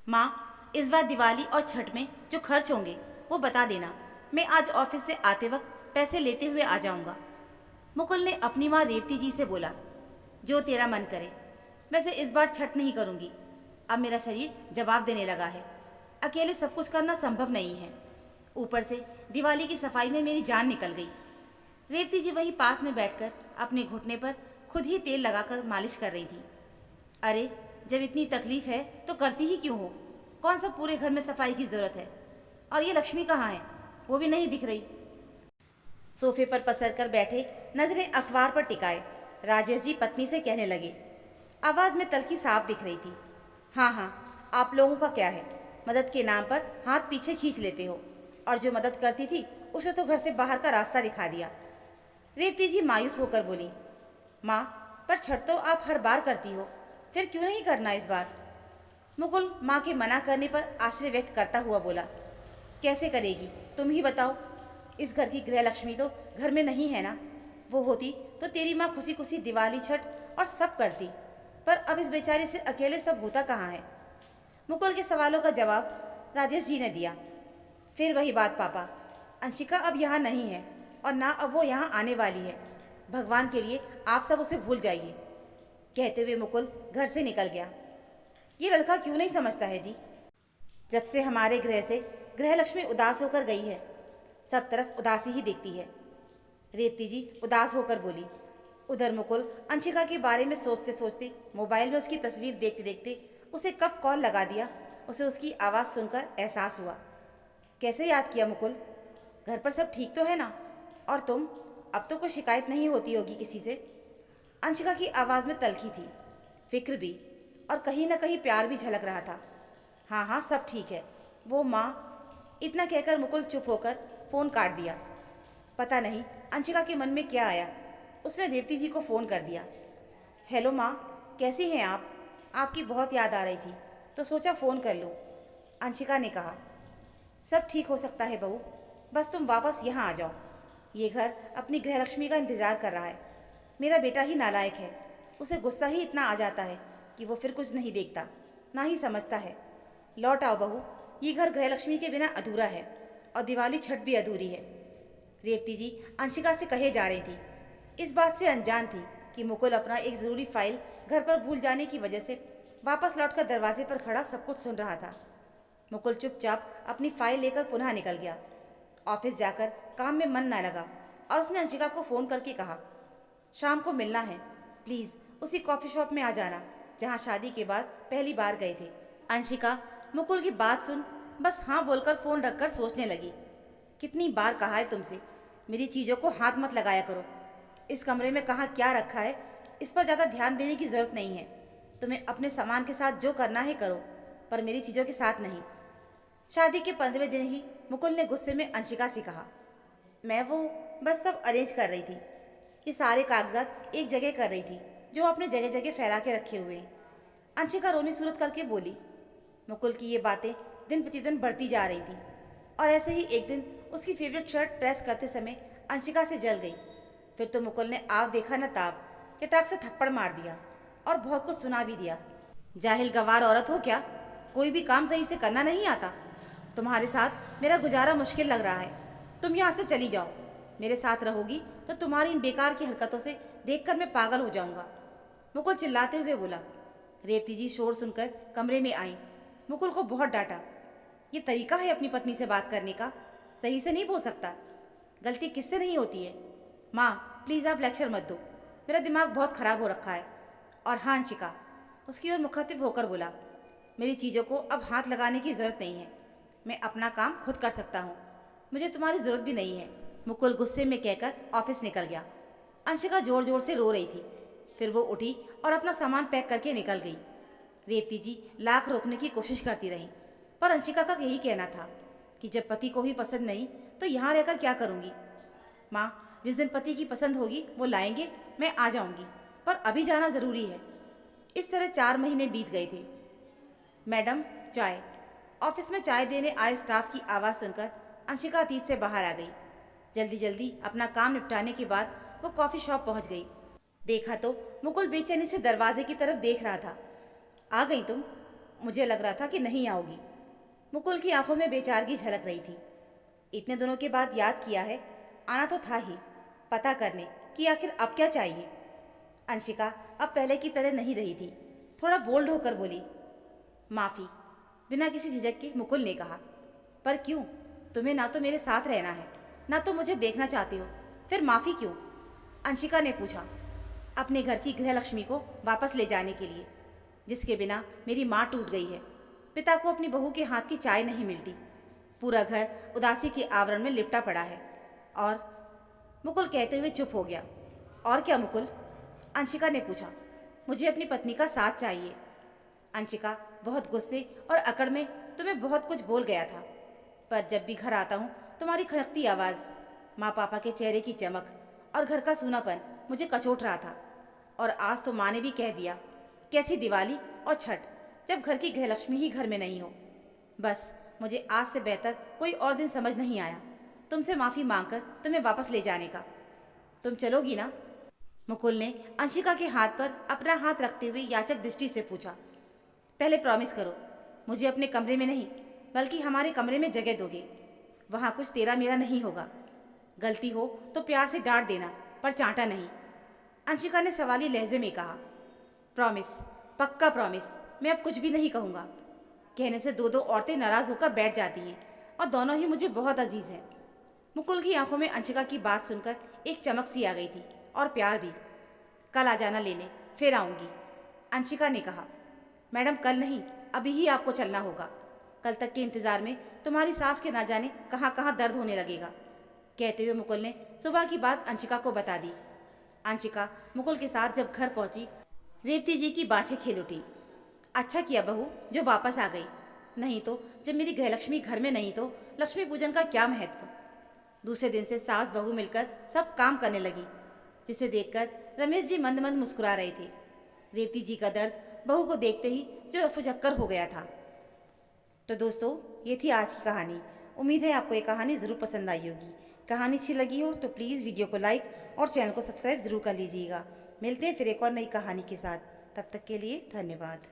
माँ, इस बार दिवाली और छठ में जो खर्च होंगे वो बता देना। मैं आज ऑफिस से आते वक्त पैसे लेते हुए आ जाऊंगा। मुकुल ने अपनी माँ रेवती जी से बोला, जो तेरा मन करे। वैसे इस बार छठ नहीं करूंगी। अब मेरा शरीर जवाब देने लगा है। अकेले सब कुछ करना संभव नहीं है। ऊपर से दिवाली की सफाई में मेरी जान निकल गई। रेवती जी वहीं पास में बैठकर अपने घुटने पर खुद ही तेल लगाकर मालिश कर रही थी। अरे, जब इतनी तकलीफ है तो करती ही क्यों हो? कौन सा पूरे घर में सफाई की जरूरत है? और ये लक्ष्मी कहाँ है? वो भी नहीं दिख रही। सोफे पर पसर कर बैठे, नजरें अखबार पर टिकाए, राजेश जी पत्नी से कहने लगे। आवाज में तल्खी साफ दिख रही थी। हाँ हाँ, आप लोगों का क्या है? मदद के नाम पर हाथ पीछे खींच लेते हो, और जो मदद करती थी उसे तो घर से बाहर का रास्ता दिखा दिया। रेवती जी मायूस होकर बोली, माँ, पर छठ तो आप हर बार करती हो, फिर क्यों नहीं करना इस बार? मुकुल माँ के मना करने पर आश्चर्य व्यक्त करता हुआ बोला, कैसे करेगी? तुम ही बताओ। इस घर की गृह लक्ष्मी तो घर में नहीं है ना। वो होती तो तेरी माँ खुशी खुशी दिवाली छठ और सब करती, पर अब इस बेचारे से अकेले सब होता कहाँ है? मुकुल के सवालों का जवाब राजेश जी ने दिया। फिर वही बात पापा, अंशिका अब यहाँ नहीं है और ना अब वो यहाँ आने वाली है। भगवान के लिए आप सब उसे भूल जाइए। कहते हुए मुकुल घर से निकल गया। ये लड़का क्यों नहीं समझता है जी? जब से हमारे गृह से गृह लक्ष्मी उदास होकर गई है, सब तरफ उदासी ही दिखती है। रेवती जी उदास होकर बोली। उधर मुकुल अंशिका के बारे में सोचते सोचते मोबाइल में उसकी तस्वीर देखते देखते उसे कब कॉल लगा दिया, उसे उसकी आवाज़ सुनकर एहसास हुआ। कैसे याद किया मुकुल? घर पर सब ठीक तो है ना? और तुम? अब तो कोई शिकायत नहीं होती होगी किसी से? अंशिका की आवाज़ में तल्खी थी, फिक्र भी, और कहीं ना कहीं प्यार भी झलक रहा था। हाँ हाँ, सब ठीक है। वो माँ, इतना कहकर मुकुल चुप होकर फ़ोन काट दिया। पता नहीं अंशिका के मन में क्या आया, उसने रेवती जी को फ़ोन कर दिया। हेलो माँ, कैसी हैं आप? आपकी बहुत याद आ रही थी तो सोचा फ़ोन कर लूँ। अंशिका ने कहा, सब ठीक हो सकता है बहू, बस तुम वापस यहाँ आ जाओ। ये घर अपनी गृहलक्ष्मी का इंतज़ार कर रहा है। मेरा बेटा ही नालायक है, उसे गुस्सा ही इतना आ जाता है कि वो फिर कुछ नहीं देखता, ना ही समझता है। लौट आओ बहू, ये घर गृहलक्ष्मी के बिना अधूरा है और दिवाली छठ भी अधूरी है। रेवती जी अंशिका से कहे जा रही थी। इस बात से अनजान थी कि मुकुल अपना एक ज़रूरी फाइल घर पर भूल जाने की वजह से वापस लौटकर दरवाजे पर खड़ा सब कुछ सुन रहा था। मुकुल चुपचाप अपनी फाइल लेकर पुनः निकल गया। ऑफिस जाकर काम में मन न लगा और उसने अंशिका को फ़ोन करके कहा, शाम को मिलना है, प्लीज़ उसी कॉफ़ी शॉप में आ जाना जहाँ शादी के बाद पहली बार गए थे। अंशिका मुकुल की बात सुन बस हाँ बोलकर फ़ोन रखकर सोचने लगी। कितनी बार कहा है तुमसे, मेरी चीज़ों को हाथ मत लगाया करो। इस कमरे में कहाँ क्या रखा है इस पर ज़्यादा ध्यान देने की ज़रूरत नहीं है। तुम्हें अपने सामान के साथ जो करना है करो, पर मेरी चीज़ों के साथ नहीं। शादी के 15वें दिन ही मुकुल ने गुस्से में अंशिका से कहा, मैं वो बस सब अरेंज कर रही थी। ये सारे कागजात एक जगह कर रही थी जो अपने जगह जगह फैला के रखे हुए हैं। अंशिका रोनी सूरत करके बोली। मुकुल की ये बातें दिन प्रतिदिन बढ़ती जा रही थी और ऐसे ही एक दिन उसकी फेवरेट शर्ट प्रेस करते समय अंशिका से जल गई। फिर तो मुकुल ने आव देखा न ताव, चटाक से थप्पड़ मार दिया और बहुत कुछ सुना भी दिया। जाहिल गंवार औरत हो क्या? कोई भी काम सही से करना नहीं आता? तुम्हारे साथ मेरा गुजारा मुश्किल लग रहा है। तुम यहाँ से चली जाओ। मेरे साथ रहोगी तो तुम्हारी इन बेकार की हरकतों से देखकर मैं पागल हो जाऊंगा। मुकुल चिल्लाते हुए बोला। रेवती जी शोर सुनकर कमरे में आई। मुकुल को बहुत डांटा। ये तरीका है अपनी पत्नी से बात करने का? सही से नहीं बोल सकता? गलती किससे नहीं होती है? माँ, प्लीज़ आप लेक्चर मत दो, मेरा दिमाग बहुत ख़राब हो रखा है। और हाँ अंशिका, उसकी ओर मुखातिब होकर बोला, मेरी चीज़ों को अब हाथ लगाने की ज़रूरत नहीं है। मैं अपना काम खुद कर सकता हूँ, मुझे तुम्हारी ज़रूरत भी नहीं है। मुकुल गुस्से में कहकर ऑफिस निकल गया। अंशिका ज़ोर ज़ोर से रो रही थी। फिर वो उठी और अपना सामान पैक करके निकल गई। रेवती जी लाख रोकने की कोशिश करती रहीं, पर अंशिका का यही कहना था कि जब पति को ही पसंद नहीं तो यहाँ रहकर क्या करूँगी। माँ, जिस दिन पति की पसंद होगी वो लाएंगे, मैं आ जाऊँगी, पर अभी जाना ज़रूरी है। इस तरह 4 महीने बीत गए थे। मैडम, चाय। ऑफिस में चाय देने आए स्टाफ की आवाज़ सुनकर अंशिका अतीत से बाहर आ गई। जल्दी जल्दी अपना काम निपटाने के बाद वो कॉफ़ी शॉप पहुंच गई। देखा तो मुकुल बेचैनी से दरवाजे की तरफ देख रहा था। आ गई तुम? मुझे लग रहा था कि नहीं आओगी। मुकुल की आंखों में बेचारगी झलक रही थी। इतने दिनों के बाद याद किया है, आना तो था ही, पता करने कि आखिर अब क्या चाहिए। अंशिका अब पहले की तरह नहीं रही थी। थोड़ा बोल्ड होकर बोली, माफ़ी, बिना किसी झिझक के मुकुल ने कहा। पर क्यों? तुम्हें ना तो मेरे साथ रहना है, ना तो मुझे देखना चाहते हो, फिर माफ़ी क्यों? अंशिका ने पूछा। अपने घर की गृहलक्ष्मी को वापस ले जाने के लिए, जिसके बिना मेरी माँ टूट गई है। पिता को अपनी बहू के हाथ की चाय नहीं मिलती। पूरा घर उदासी के आवरण में लिपटा पड़ा है। और मुकुल कहते हुए चुप हो गया। और क्या मुकुल? अंशिका ने पूछा। मुझे अपनी पत्नी का साथ चाहिए। अंशिका बहुत गुस्से और अकड़ में तुम्हें बहुत कुछ बोल गया था, पर जब भी घर आता हूँ तुम्हारी खनकती आवाज़, माँ पापा के चेहरे की चमक और घर का सूनापन मुझे कचोट रहा था। और आज तो माँ ने भी कह दिया, कैसी दिवाली और छठ जब घर की गृहलक्ष्मी ही घर में नहीं हो। बस मुझे आज से बेहतर कोई और दिन समझ नहीं आया तुमसे माफ़ी मांगकर तुम्हें वापस ले जाने का। तुम चलोगी ना? मुकुल ने अंशिका के हाथ पर अपना हाथ रखते हुए याचक दृष्टि से पूछा। पहले प्रॉमिस करो, मुझे अपने कमरे में नहीं बल्कि हमारे कमरे में जगह दोगे। वहाँ कुछ तेरा मेरा नहीं होगा। गलती हो तो प्यार से डांट देना, पर चांटा नहीं। अंशिका ने सवाली लहजे में कहा। प्रॉमिस, पक्का प्रॉमिस, मैं अब कुछ भी नहीं कहूँगा। कहने से दो दो औरतें नाराज़ होकर बैठ जाती हैं और दोनों ही मुझे बहुत अजीज़ हैं। मुकुल की आंखों में अंशिका की बात सुनकर एक चमक सी आ गई थी, और प्यार भी। कल आ जाना लेने, फिर आऊँगी, अंशिका ने कहा। मैडम कल नहीं, अभी ही आपको चलना होगा। कल तक के इंतज़ार में तुम्हारी सास के ना जाने कहाँ कहाँ दर्द होने लगेगा। कहते हुए मुकुल ने सुबह की बात अंशिका को बता दी। अंशिका मुकुल के साथ जब घर पहुंची, रेवती जी की बाछें खेल उठी। अच्छा किया बहू जो वापस आ गई, नहीं तो जब मेरी गृहलक्ष्मी घर में नहीं तो लक्ष्मी पूजन का क्या महत्व। दूसरे दिन से सास बहू मिलकर सब काम करने लगी, जिसे देखकर रमेश जी मंद मंद मुस्कुरा रहे थे। रेवती जी का दर्द बहू को देखते ही जो रफुचक्कर हो गया था। तो दोस्तों, ये थी आज की कहानी। उम्मीद है आपको ये कहानी ज़रूर पसंद आई होगी। कहानी अच्छी लगी हो तो प्लीज़ वीडियो को लाइक और चैनल को सब्सक्राइब ज़रूर कर लीजिएगा। मिलते हैं फिर एक और नई कहानी के साथ। तब तक के लिए धन्यवाद।